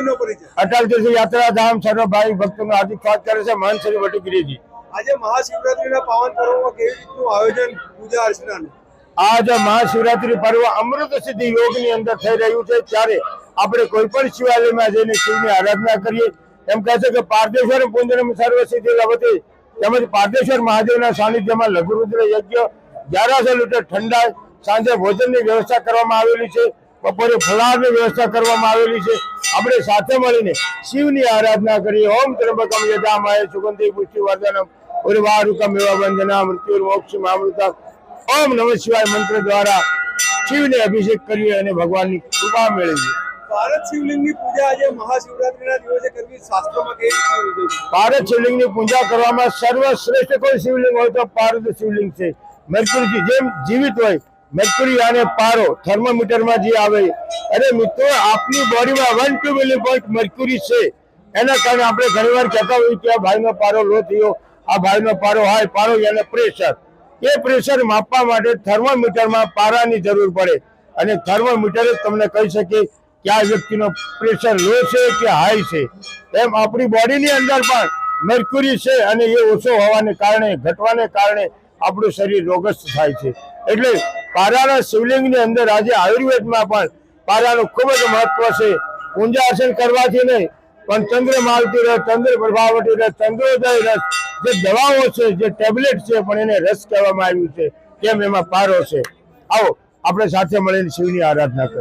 મંદિરનો પરિચય. અટલ તીર્થ યાત્રા ધામ સર્વ ભાઈ ભક્તોનું હાર્દિક સ્વાગત કરે છે મહંત શ્રી વટુગીરીજી. આજે મહાશિવરાત્રીના પાવન પર્વમાં કેવી રીતનું આયોજન પૂજા અર્ચનાનું? આજ મહાશિવરાત્રી પર્વ અમૃત સિદ્ધિ યોગની અંદર થઈ રહ્યું છે, ત્યારે આપણે કોઈ પણ શિવાલયમાં જઈને શિવની આરાધના કરીએ. એમ કહે છે કે પારદેશ્વર પુંજનમ સર્વ સિદ્ધિ લભતે, તેમજ પારદેશ્વર મહાદેવના સાનિધ્યમાં લઘુરુદ્ર યજ્ઞ 1100 લીટર ઠંડા, સાંજે ભોજનની વ્યવસ્થા કરવામાં આવેલી છે, બપોરે ફલાહારની વ્યવસ્થા કરવામાં આવેલી છે. આપણે સાથે મળીને શિવની આરાધના કરીએ. ઓમ ત્રંબકમ યજામહે સુગંધિ પુષ્ટિવર્ધનમ ઉર્વારુકમ એવ વંદના મૃત્યુર્મોક્ષમામૃતમ. ઓમ નમઃ શિવાય મંત્ર દ્વારા શિવને અભિષેક કરીએ અને ભગવાનની કૃપા મેળવીએ. ભારત શિવલિંગની પૂજા આજે મહાશિવરાત્રીના દિવસે કરવી શાસ્ત્રોમાં કેવી રીતે વિધિ છે? ભારત શિવલિંગની પૂજા કરવામાં સર્વશ્રેષ્ઠ કોઈ શિવલિંગ હોય તો ભારત શિવલિંગ છે. મર્ક્યુરી જેમ જીવિત હોય, મર્ક્યુરી અને પારો થર્મોમીટરમાં જે આવે, અરે મિત્રો આપની બોડીમાં 1-2 મિલીવોલ્ટ મર્ક્યુરી છે. એના કારણે આપણે ઘણીવાર કહેતા હોઈએ કે આ ભાઈનો પારો લો થયો, આ ભાઈનો પારો હાઈ, પારો એને પ્રેશર. એ પ્રેશર માપવા માટે થર્મોમીટરમાં પારાની જરૂર પડે, અને થર્મોમીટર જ તમને કહી શકે કે આ વ્યક્તિનો પ્રેશર લો છે કે હાઈ છે. એમ આપણી બોડીની અંદર પણ મર્ક્યુરી છે, અને એ ઓછો હોવાને કારણે, ઘટવાને કારણે આપણું શરીર રોગસ્થ થાય છે. એટલે પારાના શિવલિંગની અંદર આજે આયુર્વેદમાં પણ પારાનું ખૂબ જ મહત્વ છે. પૂંજાસન કરવાથી નહીં, પણ ચંદ્ર માલતી રસ, ચંદ્ર પ્રભાવતી રસ, ચંદ્રોદય રસ, જે દવાઓ છે, જે ટેબ્લેટ છે, પણ એને રસ કહેવામાં આવ્યું છે, કેમ એમાં પારો છે. આવો આપણે સાથે મળીને શિવની આરાધના કરીએ.